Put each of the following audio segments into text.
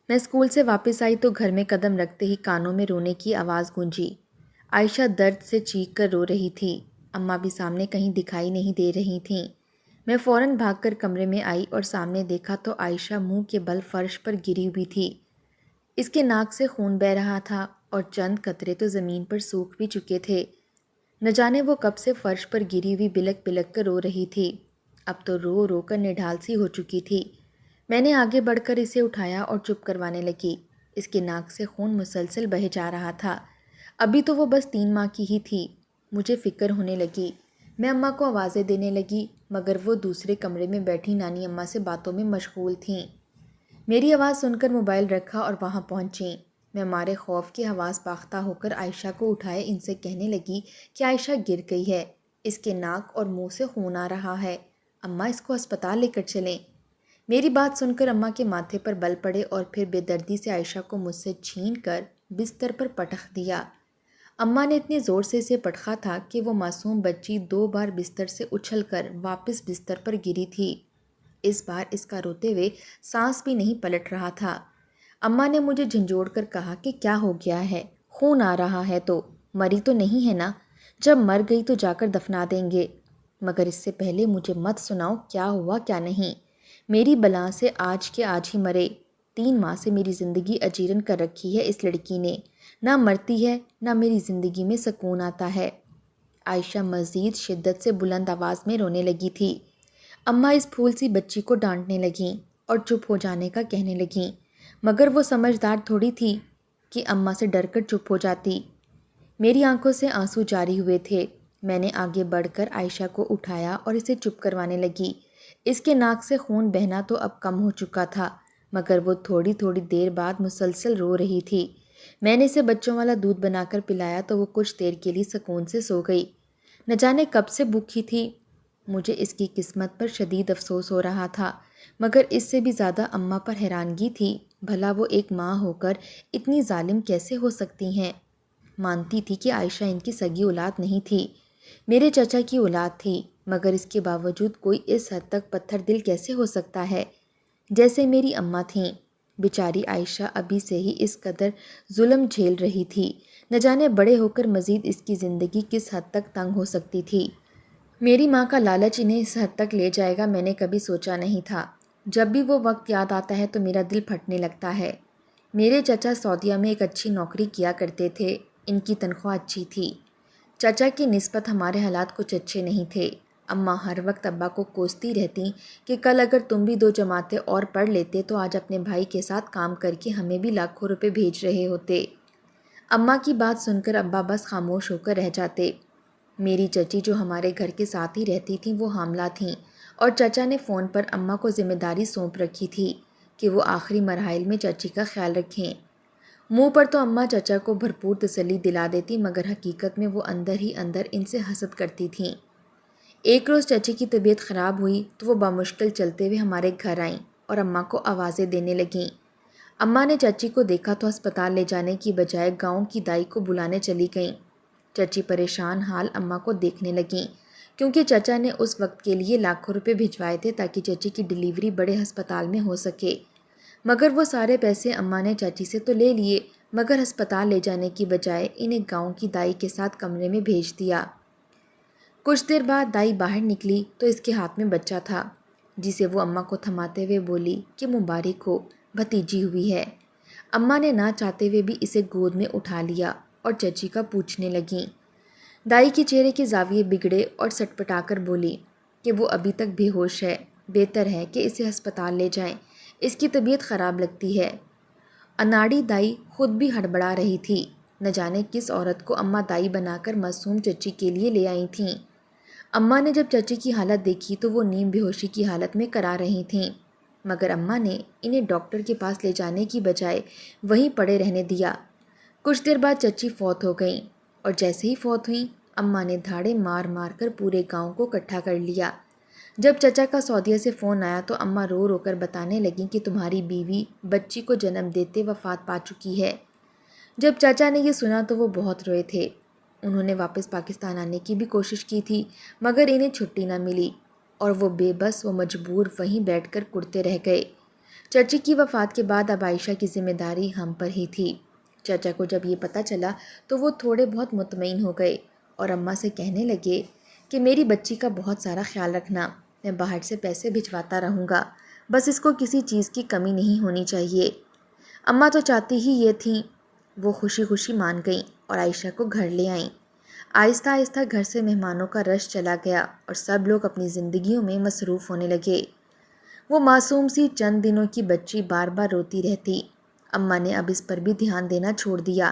میں اسکول سے واپس آئی تو گھر میں قدم رکھتے ہی کانوں میں رونے کی آواز گونجی۔ عائشہ درد سے چیخ کر رو رہی تھی۔ اماں بھی سامنے کہیں دکھائی نہیں دے رہی تھیں۔ میں فوراً بھاگ کر کمرے میں آئی اور سامنے دیکھا تو عائشہ منہ کے بل فرش پر گری ہوئی تھی۔ اس کے ناک سے خون بہہ رہا تھا اور چند قطرے تو زمین پر سوکھ بھی چکے تھے۔ نہ جانے وہ کب سے فرش پر گری ہوئی بلک بلک کر رو رہی تھی۔ اب تو رو رو کر نڈھال سی ہو چکی تھی۔ میں نے آگے بڑھ کر اسے اٹھایا اور چپ کروانے لگی۔ اس کے ناک سے خون مسلسل بہہ جا رہا تھا۔ ابھی تو وہ بس 3 ماہ کی ہی تھی۔ مجھے فکر ہونے لگی۔ میں اماں کو آوازیں دینے لگی مگر وہ دوسرے کمرے میں بیٹھی نانی اماں سے باتوں میں مشغول تھیں۔ میری آواز سن کر موبائل رکھا اور وہاں پہنچیں۔ میں مارے خوف کے حواس باختہ ہو کر عائشہ کو اٹھائے ان سے کہنے لگی کہ عائشہ گر گئی ہے۔ اس کے ناک اور منہ سے خون آ رہا ہے۔ اماں اس کو ہسپتال لے کر چلیں۔ میری بات سن کر اماں کے ماتھے پر بل پڑے اور پھر بے دردی سے عائشہ کو مجھ سے چھین کر بستر پر پٹخ دیا۔ اماں نے اتنے زور سے اسے پٹخا تھا کہ وہ معصوم بچی 2 بار بستر سے اچھل کر واپس بستر پر گری تھی۔ اس بار اس کا روتے ہوئے سانس بھی نہیں پلٹ رہا تھا۔ اماں نے مجھے جھنجھوڑ کر کہا کہ کیا ہو گیا ہے؟ خون آ رہا ہے تو مری تو نہیں ہے نا؟ جب مر گئی تو جا کر دفنا دیں گے۔ مگر اس سے پہلے مجھے مت سناؤ کیا ہوا کیا نہیں۔ میری بلا سے آج کے آج ہی مرے۔ 3 ماہ سے میری زندگی اجیرن کر رکھی ہے اس لڑکی نے۔ نہ مرتی ہے نہ میری زندگی میں سکون آتا ہے۔ عائشہ مزید شدت سے بلند آواز میں رونے لگی تھی۔ اماں اس پھول سی بچی کو ڈانٹنے لگیں اور چپ ہو جانے کا کہنے لگیں، مگر وہ سمجھدار تھوڑی تھی کہ اماں سے ڈر کر چپ ہو جاتی۔ میری آنکھوں سے آنسو جاری ہوئے تھے۔ میں نے آگے بڑھ کر عائشہ کو اٹھایا اور اسے چپ کروانے لگی۔ اس کے ناک سے خون بہنا تو اب کم ہو چکا تھا مگر وہ تھوڑی تھوڑی دیر بعد مسلسل رو رہی تھی۔ میں نے اسے بچوں والا دودھ بنا کر پلایا تو وہ کچھ دیر کے لیے سکون سے سو گئی۔ نہ جانے کب سے بھوکی تھی۔ مجھے اس کی قسمت پر شدید افسوس ہو رہا تھا مگر اس سے بھی زیادہ اماں پر حیرانگی تھی۔ بھلا وہ ایک ماں ہو کر اتنی ظالم کیسے ہو سکتی ہیں؟ مانتی تھی کہ عائشہ ان کی سگی اولاد نہیں تھی، میرے چچا کی اولاد تھی، مگر اس کے باوجود کوئی اس حد تک پتھر دل کیسے ہو سکتا ہے جیسے میری اماں تھیں۔ بیچاری عائشہ ابھی سے ہی اس قدر ظلم جھیل رہی تھی، نہ جانے بڑے ہو کر مزید اس کی زندگی کس حد تک تنگ ہو سکتی تھی۔ میری ماں کا لالچ انہیں اس حد تک لے جائے گا میں نے کبھی سوچا نہیں تھا۔ جب بھی وہ وقت یاد آتا ہے تو میرا دل پھٹنے لگتا ہے۔ میرے چچا سعودیہ میں ایک اچھی نوکری کیا کرتے تھے، ان کی تنخواہ اچھی تھی۔ چچا کی نسبت ہمارے حالات کچھ اچھے نہیں تھے۔ اماں ہر وقت ابا کو کوستی رہتی کہ کل اگر تم بھی 2 جماعتیں اور پڑھ لیتے تو آج اپنے بھائی کے ساتھ کام کر کے ہمیں بھی لاکھوں روپے بھیج رہے ہوتے۔ اماں کی بات سن کر ابا بس خاموش ہو کر رہ جاتے۔ میری چچی جو ہمارے گھر کے ساتھ ہی رہتی تھیں وہ حاملہ تھیں اور چچا نے فون پر اماں کو ذمہ داری سونپ رکھی تھی کہ وہ آخری مراحل میں چچی کا خیال رکھیں۔ منہ پر تو اماں چچا کو بھرپور تسلی دلا دیتی مگر حقیقت میں وہ اندر ہی اندر ان سے حسد کرتی تھیں۔ ایک روز چچی کی طبیعت خراب ہوئی تو وہ بمشکل چلتے ہوئے ہمارے گھر آئیں اور اماں کو آوازیں دینے لگیں۔ اماں نے چچی کو دیکھا تو ہسپتال لے جانے کی بجائے گاؤں کی دائی کو بلانے چلی گئیں۔ چچی پریشان حال اماں کو دیکھنے لگیں کیونکہ چچا نے اس وقت کے لیے لاکھوں روپے بھجوائے تھے تاکہ چچی کی ڈیلیوری بڑے ہسپتال میں ہو سکے، مگر وہ سارے پیسے اماں نے چچی سے تو لے لیے مگر ہسپتال لے جانے کی بجائے انہیں گاؤں کی دائی کے ساتھ کمرے میں بھیج دیا۔ کچھ دیر بعد دائی باہر نکلی تو اس کے ہاتھ میں بچہ تھا جسے وہ اماں کو تھماتے ہوئے بولی کہ مبارک ہو، بھتیجی ہوئی ہے۔ اماں نے نہ چاہتے ہوئے بھی اسے گود میں اٹھا لیا اور چچی کا پوچھنے لگیں۔ دائی کے چہرے کے زاویے بگڑے اور سٹپٹا کر بولی کہ وہ ابھی تک بے ہوش ہے، بہتر ہے کہ اسے ہسپتال لے جائیں، اس کی طبیعت خراب لگتی ہے۔ اناڑی دائی خود بھی ہڑبڑا رہی تھی، نہ جانے کس عورت کو اماں دائی بنا کر معصوم چچی کے لیے لے آئی تھیں۔ اماں نے جب چچی کی حالت دیکھی تو وہ نیم بے ہوشی کی حالت میں کرا رہی تھیں مگر اماں نے انہیں ڈاکٹر کے پاس لے جانے کی بجائے وہیں پڑے رہنے دیا۔ کچھ دیر بعد چچی فوت ہو گئیں اور جیسے ہی فوت ہوئیں اماں نے دھاڑے مار مار کر پورے گاؤں کو اکٹھا کر لیا۔ جب چچا کا سعودیہ سے فون آیا تو اماں رو رو کر بتانے لگیں کہ تمہاری بیوی بچی کو جنم دیتے وفات پا چکی ہے۔ جب چچا نے یہ سنا تو وہ بہت روئے تھے۔ انہوں نے واپس پاکستان آنے کی بھی کوشش کی تھی مگر انہیں چھٹی نہ ملی اور وہ بے بس و مجبور وہیں بیٹھ کر کڑتے رہ گئے۔ چچی کی وفات کے بعد اب عائشہ کی ذمہ داری ہم پر ہی تھی۔ چچا کو جب یہ پتہ چلا تو وہ تھوڑے بہت مطمئن ہو گئے اور اماں سے کہنے لگے کہ میری بچی کا بہت سارا خیال رکھنا، میں باہر سے پیسے بھجواتا رہوں گا، بس اس کو کسی چیز کی کمی نہیں ہونی چاہیے۔ اماں تو چاہتی ہی یہ تھیں۔ وہ خوشی خوشی مان گئیں اور عائشہ کو گھر لے آئیں۔ آہستہ آہستہ گھر سے مہمانوں کا رش چلا گیا اور سب لوگ اپنی زندگیوں میں مصروف ہونے لگے۔ وہ معصوم سی چند دنوں کی بچی بار بار روتی رہتی۔ اماں نے اب اس پر بھی دھیان دینا چھوڑ دیا۔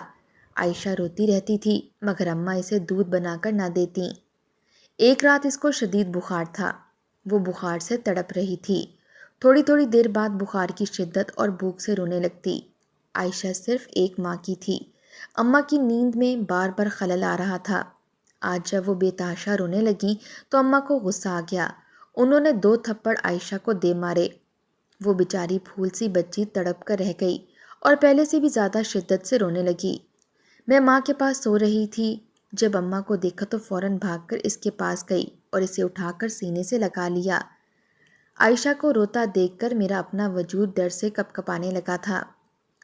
عائشہ روتی رہتی تھی مگر اماں اسے دودھ بنا کر نہ دیتیں۔ ایک رات اس کو شدید بخار تھا۔ وہ بخار سے تڑپ رہی تھی۔ تھوڑی تھوڑی دیر بعد بخار کی شدت اور بھوک سے رونے لگتی۔ عائشہ صرف ایک ماں کی تھی۔ اماں کی نیند میں بار بار خلل آ رہا تھا۔ آج جب وہ بے تحاشا رونے لگیں تو اماں کو غصہ آ گیا۔ انہوں نے 2 تھپڑ عائشہ کو دے مارے۔ وہ بیچاری پھول سی بچی تڑپ کر رہ گئی اور پہلے سے بھی زیادہ شدت سے رونے لگی۔ میں ماں کے پاس سو رہی تھی۔ جب اماں کو دیکھا تو فوراً بھاگ کر اس کے پاس گئی اور اسے اٹھا کر سینے سے لگا لیا۔ عائشہ کو روتا دیکھ کر میرا اپنا وجود ڈر سے کپکپانے لگا تھا۔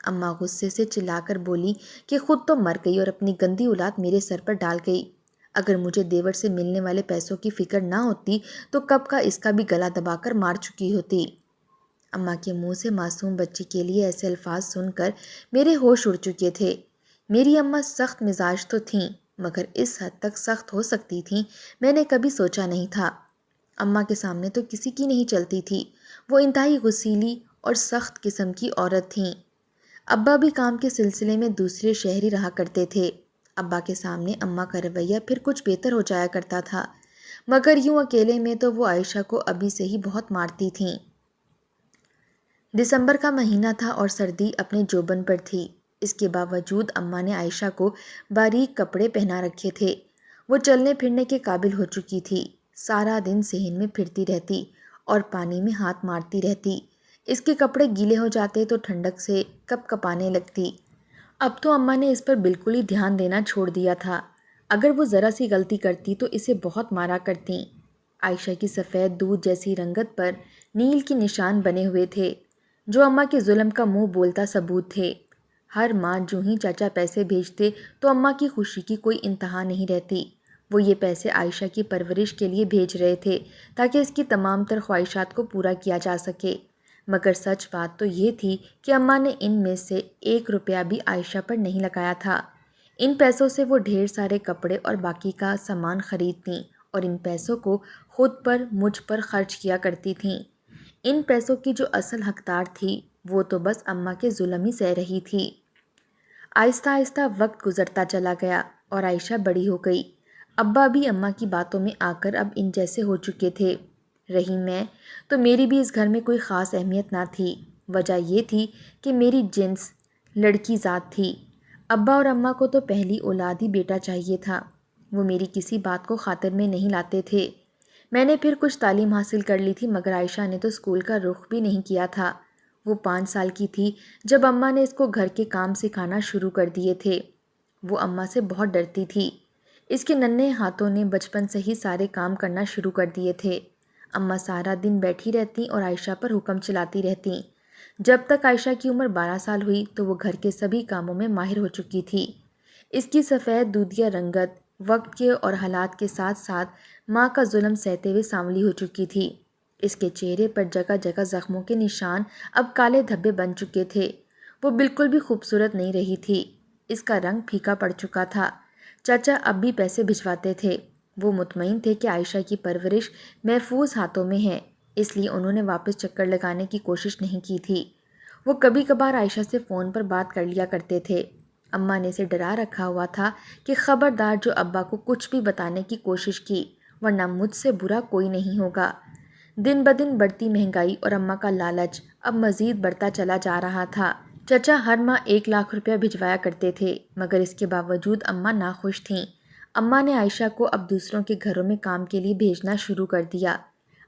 اماں غصے سے چلا کر بولی کہ خود تو مر گئی اور اپنی گندی اولاد میرے سر پر ڈال گئی۔ اگر مجھے دیور سے ملنے والے پیسوں کی فکر نہ ہوتی تو کب کا اس کا بھی گلا دبا کر مار چکی ہوتی۔ اماں کے منہ سے معصوم بچی کے لیے ایسے الفاظ سن کر میرے ہوش اڑ چکے تھے۔ میری اماں سخت مزاج تو تھیں مگر اس حد تک سخت ہو سکتی تھیں میں نے کبھی سوچا نہیں تھا۔ اماں کے سامنے تو کسی کی نہیں چلتی تھی۔ وہ انتہائی غصیلی اور سخت قسم کی عورت تھیں۔ ابا بھی کام کے سلسلے میں دوسرے شہر ہی رہا کرتے تھے۔ ابا کے سامنے اماں کا رویہ پھر کچھ بہتر ہو جایا کرتا تھا مگر یوں اکیلے میں تو وہ عائشہ کو ابھی سے ہی بہت مارتی تھیں۔ دسمبر کا مہینہ تھا اور سردی اپنے جوبن پر تھی۔ اس کے باوجود اماں نے عائشہ کو باریک کپڑے پہنا رکھے تھے۔ وہ چلنے پھرنے کے قابل ہو چکی تھی۔ سارا دن صحن میں پھرتی رہتی اور پانی میں ہاتھ مارتی رہتی۔ اس کے کپڑے گیلے ہو جاتے تو ٹھنڈک سے کپکپانے لگتی۔ اب تو اماں نے اس پر بالکل ہی دھیان دینا چھوڑ دیا تھا۔ اگر وہ ذرا سی غلطی کرتی تو اسے بہت مارا کرتیں۔ عائشہ کی سفید دودھ جیسی رنگت پر نیل کے نشان بنے ہوئے تھے جو اماں کے ظلم کا منہ بولتا ثبوت تھے۔ ہر ماں جو ہی چچا پیسے بھیجتے تو اماں کی خوشی کی کوئی انتہا نہیں رہتی۔ وہ یہ پیسے عائشہ کی پرورش کے لیے بھیج رہے تھے تاکہ اس کی تمام تر خواہشات کو پورا کیا جا سکے۔ مگر سچ بات تو یہ تھی کہ اماں نے ان میں سے 1 روپیہ بھی عائشہ پر نہیں لگایا تھا۔ ان پیسوں سے وہ ڈھیر سارے کپڑے اور باقی کا سامان خریدتیں اور ان پیسوں کو خود پر مجھ پر خرچ کیا کرتی تھیں۔ ان پیسوں کی جو اصل حقدار تھی وہ تو بس اماں کے ظلم ہی سہ رہی تھی۔ آہستہ آہستہ وقت گزرتا چلا گیا اور عائشہ بڑی ہو گئی۔ ابا بھی اماں کی باتوں میں آ کر اب ان جیسے ہو چکے تھے۔ رہی میں تو میری بھی اس گھر میں کوئی خاص اہمیت نہ تھی۔ وجہ یہ تھی کہ میری جنس لڑکی ذات تھی۔ ابا اور اماں کو تو پہلی اولاد ہی بیٹا چاہیے تھا۔ وہ میری کسی بات کو خاطر میں نہیں لاتے تھے۔ میں نے پھر کچھ تعلیم حاصل کر لی تھی مگر عائشہ نے تو اسکول کا رخ بھی نہیں کیا تھا۔ وہ 5 سال کی تھی جب اماں نے اس کو گھر کے کام سکھانا شروع کر دیے تھے۔ وہ اماں سے بہت ڈرتی تھی۔ اس کے ننھے ہاتھوں نے بچپن سے ہی سارے کام کرنا شروع کر دیے تھے۔ اماں سارا دن بیٹھی رہتی اور عائشہ پر حکم چلاتی رہتی۔ جب تک عائشہ کی عمر 12 سال ہوئی تو وہ گھر کے سبھی کاموں میں ماہر ہو چکی تھی۔ اس کی سفید دودھیا رنگت وقت کے اور حالات کے ساتھ ساتھ ماں کا ظلم سہتے ہوئے سانولی ہو چکی تھی۔ اس کے چہرے پر جگہ جگہ زخموں کے نشان اب کالے دھبے بن چکے تھے۔ وہ بالکل بھی خوبصورت نہیں رہی تھی۔ اس کا رنگ پھیکا پڑ چکا تھا۔ چچا اب بھی پیسے بھجواتے تھے۔ وہ مطمئن تھے کہ عائشہ کی پرورش محفوظ ہاتھوں میں ہے، اس لیے انہوں نے واپس چکر لگانے کی کوشش نہیں کی تھی۔ وہ کبھی کبھار عائشہ سے فون پر بات کر لیا کرتے تھے۔ اماں نے اسے ڈرا رکھا ہوا تھا کہ خبردار جو ابا کو کچھ بھی بتانے کی کوشش کی ورنہ مجھ سے برا کوئی نہیں ہوگا۔ دن بدن بڑھتی مہنگائی اور اماں کا لالچ اب مزید بڑھتا چلا جا رہا تھا۔ چچا ہر ماہ 1 لاکھ روپیہ بھجوایا کرتے تھے مگر اس کے باوجود اماں ناخوش تھیں۔ اماں نے عائشہ کو اب دوسروں کے گھروں میں کام کے لیے بھیجنا شروع کر دیا۔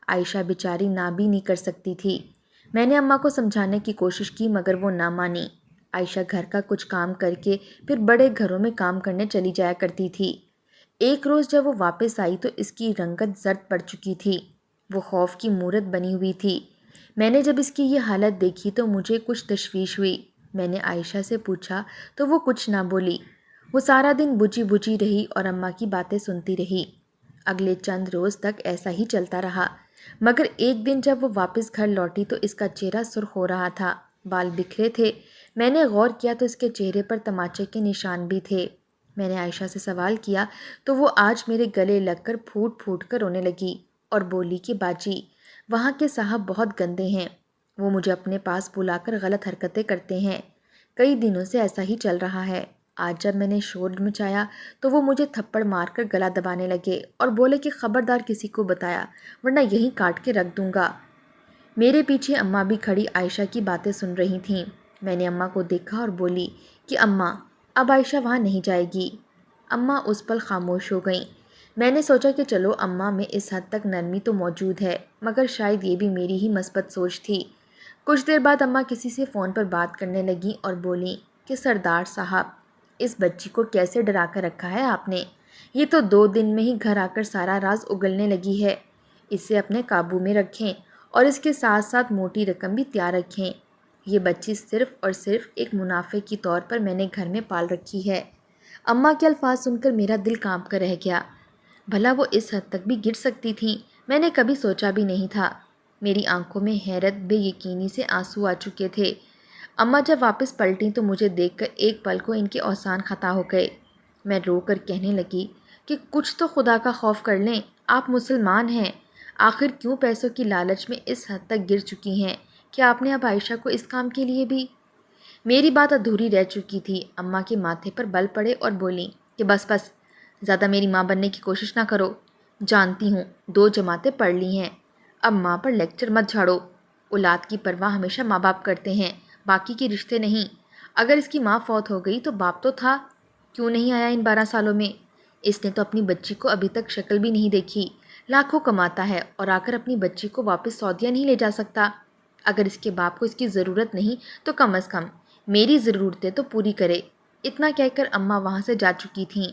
عائشہ بیچاری نہ بھی نہیں کر سکتی تھی۔ میں نے اماں کو سمجھانے کی کوشش کی مگر وہ نہ مانی۔ عائشہ گھر کا کچھ کام کر کے پھر بڑے گھروں میں کام کرنے چلی جایا کرتی تھی۔ ایک روز جب وہ واپس آئی تو اس کی رنگت زرد پڑ چکی تھی۔ وہ خوف کی مورت بنی ہوئی تھی۔ میں نے جب اس کی یہ حالت دیکھی تو مجھے کچھ تشویش ہوئی۔ میں نے عائشہ سے پوچھا تو وہ کچھ نہ بولی۔ وہ سارا دن بجھی بجھی رہی اور اماں کی باتیں سنتی رہی۔ اگلے چند روز تک ایسا ہی چلتا رہا، مگر ایک دن جب وہ واپس گھر لوٹی تو اس کا چہرہ سرخ ہو رہا تھا، بال بکھرے تھے۔ میں نے غور کیا تو اس کے چہرے پر تماچے کے نشان بھی تھے۔ میں نے عائشہ سے سوال کیا تو وہ آج میرے گلے لگ کر پھوٹ پھوٹ کر رونے لگی اور بولی کہ باجی، وہاں کے صاحب بہت گندے ہیں، وہ مجھے اپنے پاس بلا کر غلط حرکتیں کرتے ہیں۔ کئی دنوں سے ایسا ہی چل رہا ہے۔ آج جب میں نے شور مچایا تو وہ مجھے تھپڑ مار کر گلا دبانے لگے اور بولے کہ خبردار کسی کو بتایا ورنہ یہیں کاٹ کے رکھ دوں گا۔ میرے پیچھے اماں بھی کھڑی عائشہ کی باتیں سن رہی تھیں۔ میں نے اماں کو دیکھا اور بولی کہ اماں، اب عائشہ وہاں نہیں جائے گی۔ اماں اس پل خاموش ہو گئیں۔ میں نے سوچا کہ چلو اماں میں اس حد تک نرمی تو موجود ہے، مگر شاید یہ بھی میری ہی مثبت سوچ تھی۔ کچھ دیر بعد اماں کسی سے فون پر بات کرنے لگیں اور بولیں کہ سردار صاحب، اس بچی کو کیسے ڈرا کر رکھا ہے آپ نے؟ یہ تو 2 دن میں ہی گھر آ کر سارا راز اگلنے لگی ہے۔ اسے اپنے قابو میں رکھیں اور اس کے ساتھ ساتھ موٹی رقم بھی تیار رکھیں۔ یہ بچی صرف اور صرف ایک منافع کی طور پر میں نے گھر میں پال رکھی ہے۔ اماں کے الفاظ سن کر میرا دل کانپ کر رہ گیا۔ بھلا وہ اس حد تک بھی گر سکتی تھیں؟ میں نے کبھی سوچا بھی نہیں تھا۔ میری آنکھوں میں حیرت بے یقینی سے آنسو آ چکے تھے۔ اماں جب واپس پلٹیں تو مجھے دیکھ کر ایک پل کو ان کے اوسان خطا ہو گئے۔ میں رو کر کہنے لگی کہ کچھ تو خدا کا خوف کر لیں، آپ مسلمان ہیں، آخر کیوں پیسوں کی لالچ میں اس حد تک گر چکی ہیں کہ آپ نے اب عائشہ کو اس کام کے لیے بھی… میری بات ادھوری رہ چکی تھی۔ اماں کے ماتھے پر بل پڑے اور بولیں کہ بس بس، زیادہ میری ماں بننے کی کوشش نہ کرو۔ جانتی ہوں 2 جماعتیں پڑھ لی ہیں، اب ماں پر لیکچر مت جھاڑو۔ اولاد کی پرواہ ہمیشہ ماں باپ کرتے ہیں، باقی کے رشتے نہیں۔ اگر اس کی ماں فوت ہو گئی تو باپ تو تھا، کیوں نہیں آیا ان 12 سالوں میں؟ اس نے تو اپنی بچی کو ابھی تک شکل بھی نہیں دیکھی۔ لاکھوں کماتا ہے اور آ کر اپنی بچی کو واپس سعودیہ نہیں لے جا سکتا۔ اگر اس کے باپ کو اس کی ضرورت نہیں تو کم از کم میری ضرورتیں تو پوری کرے۔ اتنا کہہ کر اماں وہاں سے جا چکی تھیں۔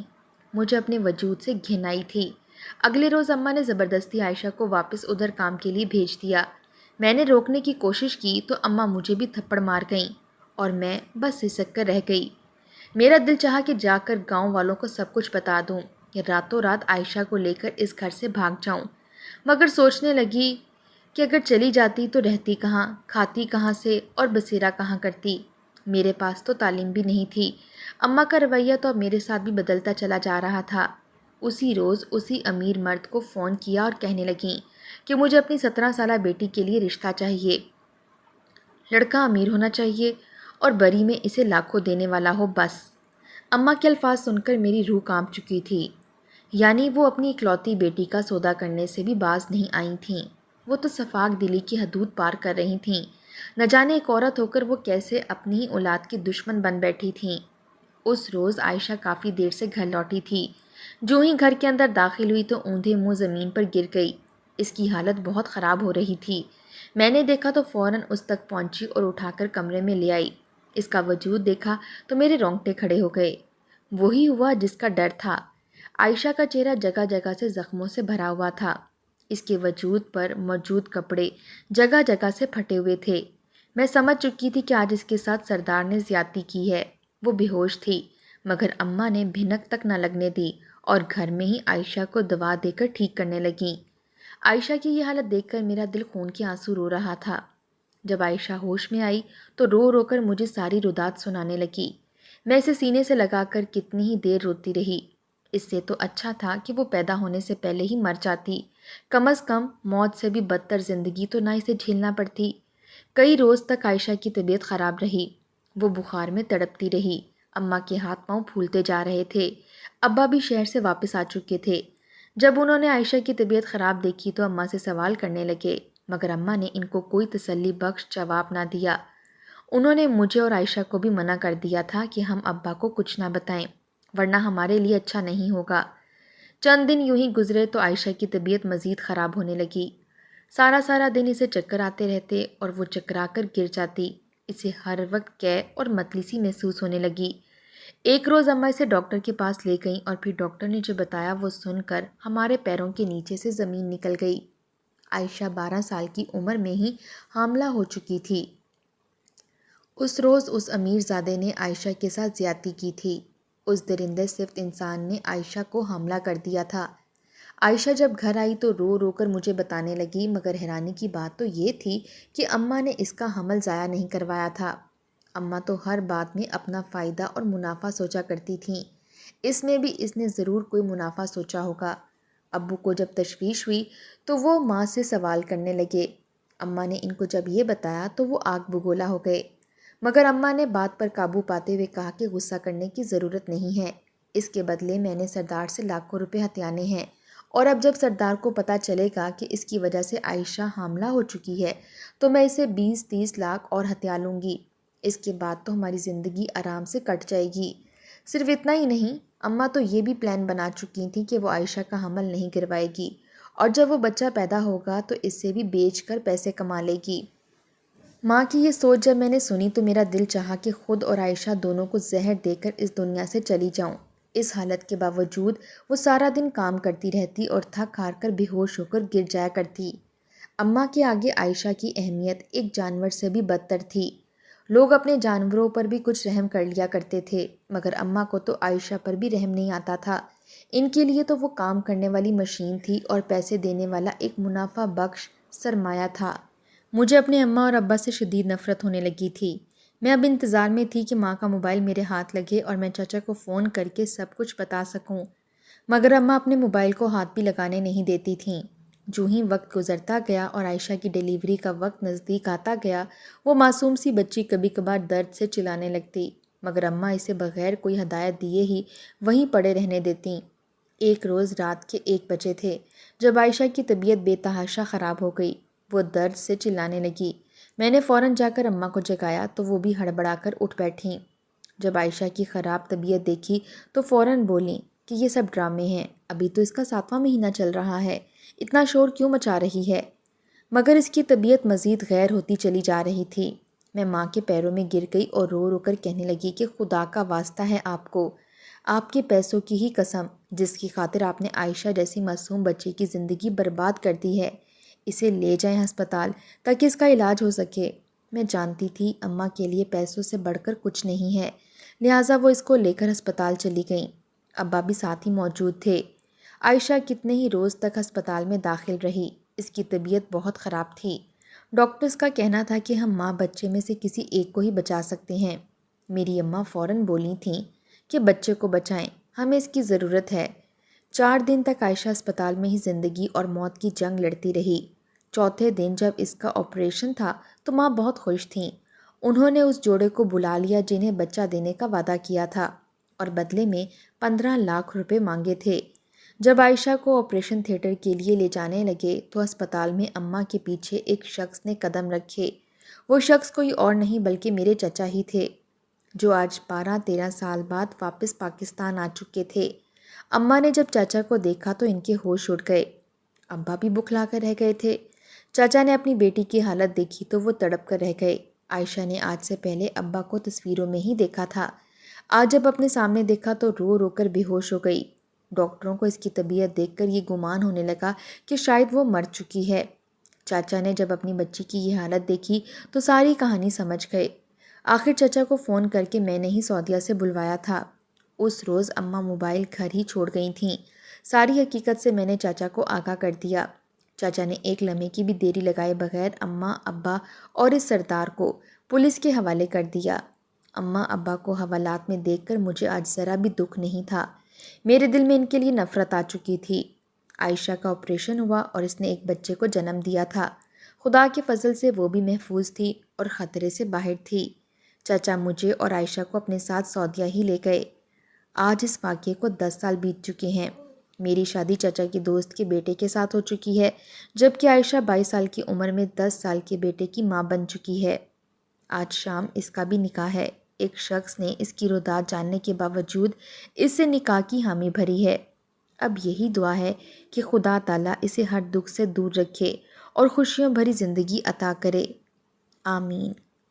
مجھے اپنے وجود سے گھن آئی تھی۔ اگلے روز اماں نے زبردستی عائشہ کو واپس ادھر کام کے لیے بھیج دیا۔ میں نے روکنے کی کوشش کی تو اماں مجھے بھی تھپڑ مار گئیں اور میں بس ہسک کر رہ گئی۔ میرا دل چاہا کہ جا کر گاؤں والوں کو سب کچھ بتا دوں یا راتوں رات عائشہ کو لے کر اس گھر سے بھاگ جاؤں، مگر سوچنے لگی کہ اگر چلی جاتی تو رہتی کہاں، کھاتی کہاں سے اور بسیرا کہاں کرتی؟ میرے پاس تو تعلیم بھی نہیں تھی۔ اماں کا رویہ تو اب میرے ساتھ بھی بدلتا چلا جا رہا تھا۔ اسی روز اسی امیر مرد کو فون کیا اور کہنے لگیں کہ مجھے اپنی 17 سالہ بیٹی کے لیے رشتہ چاہیے۔ لڑکا امیر ہونا چاہیے اور بری میں اسے لاکھوں دینے والا ہو بس۔ اماں کے الفاظ سن کر میری روح کانپ چکی تھی۔ یعنی وہ اپنی اکلوتی بیٹی کا سودا کرنے سے بھی باز نہیں آئی تھیں۔ وہ تو صفاق دلی کی حدود پار کر رہی تھیں۔ نہ جانے ایک عورت ہو کر وہ کیسے اپنی ہی اولاد کی دشمن بن بیٹھی تھیں۔ اس روز عائشہ کافی دیر سے گھر لوٹی تھی۔ جو ہی گھر کے اندر داخل ہوئی تو اوندھے منہ زمین پر گر گئی۔ اس کی حالت بہت خراب ہو رہی تھی۔ میں نے دیکھا تو فوراً اس تک پہنچی اور اٹھا کر کمرے میں لے آئی۔ اس کا وجود دیکھا تو میرے رونگٹے کھڑے ہو گئے۔ وہی ہوا جس کا ڈر تھا۔ عائشہ کا چہرہ جگہ جگہ سے زخموں سے بھرا ہوا تھا۔ اس کے وجود پر موجود کپڑے جگہ جگہ سے پھٹے ہوئے تھے۔ میں سمجھ چکی تھی کہ آج اس کے ساتھ سردار نے زیادتی کی ہے۔ وہ بے ہوش تھی، مگر اماں نے بھنک تک نہ لگنے دی اور گھر میں ہی عائشہ کو دوا دے کر ٹھیک کرنے لگیں۔ عائشہ کی یہ حالت دیکھ کر میرا دل خون کے آنسو رو رہا تھا۔ جب عائشہ ہوش میں آئی تو رو رو کر مجھے ساری ردات سنانے لگی۔ میں اسے سینے سے لگا کر کتنی ہی دیر روتی رہی۔ اس سے تو اچھا تھا کہ وہ پیدا ہونے سے پہلے ہی مر جاتی، کم از کم موت سے بھی بدتر زندگی تو نہ اسے جھیلنا پڑتی۔ کئی روز تک عائشہ کی طبیعت خراب رہی۔ وہ بخار میں تڑپتی رہی۔ اماں کے ہاتھ پاؤں پھولتے جا رہے تھے۔ ابا بھی شہر سے واپس آ چکے تھے۔ جب انہوں نے عائشہ کی طبیعت خراب دیکھی تو اماں سے سوال کرنے لگے، مگر اماں نے ان کو کوئی تسلی بخش جواب نہ دیا۔ انہوں نے مجھے اور عائشہ کو بھی منع کر دیا تھا کہ ہم ابا کو کچھ نہ بتائیں، ورنہ ہمارے لیے اچھا نہیں ہوگا۔ چند دن یوں ہی گزرے تو عائشہ کی طبیعت مزید خراب ہونے لگی۔ سارا دن اسے چکر آتے رہتے اور وہ چکرا کر گر جاتی۔ اسے ہر وقت قے اور متلی سی محسوس ہونے لگی۔ ایک روز اماں اسے ڈاکٹر کے پاس لے گئیں اور پھر ڈاکٹر نے جو بتایا وہ سن کر ہمارے پیروں کے نیچے سے زمین نکل گئی۔ عائشہ 12 سال کی عمر میں ہی حاملہ ہو چکی تھی۔ اس روز اس امیر زادے نے عائشہ کے ساتھ زیادتی کی تھی۔ اس درندے صفت انسان نے عائشہ کو حاملہ کر دیا تھا۔ عائشہ جب گھر آئی تو رو رو کر مجھے بتانے لگی، مگر حیرانی کی بات تو یہ تھی کہ اماں نے اس کا حمل ضائع نہیں کروایا تھا۔ اماں تو ہر بات میں اپنا فائدہ اور منافع سوچا کرتی تھیں۔ اس میں بھی اس نے ضرور کوئی منافع سوچا ہوگا۔ ابو کو جب تشویش ہوئی تو وہ ماں سے سوال کرنے لگے۔ اماں نے ان کو جب یہ بتایا تو وہ آگ بگولا ہو گئے، مگر اماں نے بات پر قابو پاتے ہوئے کہا کہ غصہ کرنے کی ضرورت نہیں ہے، اس کے بدلے میں نے سردار سے لاکھوں روپے ہتھیانے ہیں، اور اب جب سردار کو پتہ چلے گا کہ اس کی وجہ سے عائشہ حاملہ ہو چکی ہے تو میں اسے 20-30 لاکھ اور ہتھیا لوں گی۔ اس کے بعد تو ہماری زندگی آرام سے کٹ جائے گی۔ صرف اتنا ہی نہیں، اماں تو یہ بھی پلان بنا چکی تھیں کہ وہ عائشہ کا حمل نہیں کروائے گی، اور جب وہ بچہ پیدا ہوگا تو اس سے بھی بیچ کر پیسے کما لے گی۔ ماں کی یہ سوچ جب میں نے سنی تو میرا دل چاہا کہ خود اور عائشہ دونوں کو زہر دے کر اس دنیا سے چلی جاؤں۔ اس حالت کے باوجود وہ سارا دن کام کرتی رہتی اور تھک ہار کر بے ہوش ہو کر گر جایا کرتی۔ اماں کے آگے عائشہ کی اہمیت ایک جانور سے بھی بدتر تھی۔ لوگ اپنے جانوروں پر بھی کچھ رحم کر لیا کرتے تھے، مگر اماں کو تو عائشہ پر بھی رحم نہیں آتا تھا۔ ان کے لیے تو وہ کام کرنے والی مشین تھی اور پیسے دینے والا ایک منافع بخش سرمایہ تھا۔ مجھے اپنے اماں اور ابا سے شدید نفرت ہونے لگی تھی۔ میں اب انتظار میں تھی کہ ماں کا موبائل میرے ہاتھ لگے اور میں چچا کو فون کر کے سب کچھ بتا سکوں، مگر اماں اپنے موبائل کو ہاتھ بھی لگانے نہیں دیتی تھیں۔ جو ہی وقت گزرتا گیا اور عائشہ کی ڈیلیوری کا وقت نزدیک آتا گیا، وہ معصوم سی بچی کبھی کبھار درد سے چلانے لگتی، مگر اماں اسے بغیر کوئی ہدایت دیے ہی وہیں پڑے رہنے دیتیں۔ ایک روز رات کے 1 بجے تھے جب عائشہ کی طبیعت بے تحاشا خراب ہو گئی۔ وہ درد سے چلانے لگی۔ میں نے فوراً جا کر اماں کو جگایا تو وہ بھی ہڑبڑا کر اٹھ بیٹھیں۔ جب عائشہ کی خراب طبیعت دیکھی تو فوراً بولیں کہ یہ سب ڈرامے ہیں، ابھی تو اس کا 7واں مہینہ چل رہا ہے، اتنا شور کیوں مچا رہی ہے؟ مگر اس کی طبیعت مزید غیر ہوتی چلی جا رہی تھی۔ میں ماں کے پیروں میں گر گئی اور رو رو کر کہنے لگی کہ خدا کا واسطہ ہے آپ کو، آپ کے پیسوں کی ہی قسم، جس کی خاطر آپ نے عائشہ جیسی معصوم بچی کی زندگی برباد کر دی ہے، اسے لے جائیں ہسپتال تاکہ اس کا علاج ہو سکے۔ میں جانتی تھی اماں کے لیے پیسوں سے بڑھ کر کچھ نہیں ہے، لہٰذا وہ اس کو لے کر ہسپتال چلی گئیں۔ ابا بھی ساتھ ہی موجود تھے۔ عائشہ کتنے ہی روز تک ہسپتال میں داخل رہی۔ اس کی طبیعت بہت خراب تھی۔ ڈاکٹرز کا کہنا تھا کہ ہم ماں بچے میں سے کسی ایک کو ہی بچا سکتے ہیں۔ میری اماں فوراً بولی تھیں کہ بچے کو بچائیں، ہمیں اس کی ضرورت ہے۔ 4 دن تک عائشہ اسپتال میں ہی زندگی اور موت کی جنگ لڑتی رہی۔ چوتھے دن جب اس کا آپریشن تھا تو ماں بہت خوش تھیں۔ انہوں نے اس جوڑے کو بلا لیا جنہیں بچہ دینے کا وعدہ کیا تھا، اور بدلے میں 15 لاکھ روپے مانگے تھے۔ جب عائشہ کو آپریشن تھیٹر کے لیے لے جانے لگے تو ہسپتال میں اماں کے پیچھے ایک شخص نے قدم رکھے۔ وہ شخص کوئی اور نہیں بلکہ میرے چچا ہی تھے، جو آج 12-13 سال بعد واپس پاکستان آ چکے تھے۔ اماں نے جب چاچا کو دیکھا تو ان کے ہوش اڑ گئے۔ ابا بھی بکھلا کر رہ گئے تھے۔ چاچا نے اپنی بیٹی کی حالت دیکھی تو وہ تڑپ کر رہ گئے۔ عائشہ نے آج سے پہلے ابا کو تصویروں میں ہی دیکھا تھا، آج جب اپنے سامنے دیکھا تو رو رو کر بے ہوش ہو گئی۔ ڈاکٹروں کو اس کی طبیعت دیکھ کر یہ گمان ہونے لگا کہ شاید وہ مر چکی ہے۔ چاچا نے جب اپنی بچی کی یہ حالت دیکھی تو ساری کہانی سمجھ گئے۔ آخر چچا کو فون کر کے میں نے ہی سعودیہ سے بلوایا تھا۔ اس روز اماں موبائل گھر ہی چھوڑ گئی تھیں۔ ساری حقیقت سے میں نے چاچا کو آگاہ کر دیا۔ چاچا نے ایک لمحے کی بھی دیری لگائے بغیر اماں، ابا اور اس سردار کو پولیس کے حوالے کر دیا۔ اماں ابا کو حوالات میں دیکھ کر مجھے آج ذرا بھی دکھ نہیں تھا۔ میرے دل میں ان کے لیے نفرت آ چکی تھی۔ عائشہ کا آپریشن ہوا اور اس نے ایک بچے کو جنم دیا تھا۔ خدا کے فضل سے وہ بھی محفوظ تھی اور خطرے سے باہر تھی۔ چاچا مجھے اور عائشہ کو اپنے ساتھ سعودیہ ہی لے گئے۔ آج اس واقعے کو 10 سال بیت چکے ہیں۔ میری شادی چچا کی دوست کے بیٹے کے ساتھ ہو چکی ہے، جبکہ عائشہ 22 سال کی عمر میں 10 سال کے بیٹے کی ماں بن چکی ہے۔ آج شام اس کا بھی نکاح ہے۔ ایک شخص نے اس کی روداد جاننے کے باوجود اس سے نکاح کی حامی بھری ہے۔ اب یہی دعا ہے کہ خدا تعالیٰ اسے ہر دکھ سے دور رکھے اور خوشیوں بھری زندگی عطا کرے۔ آمین۔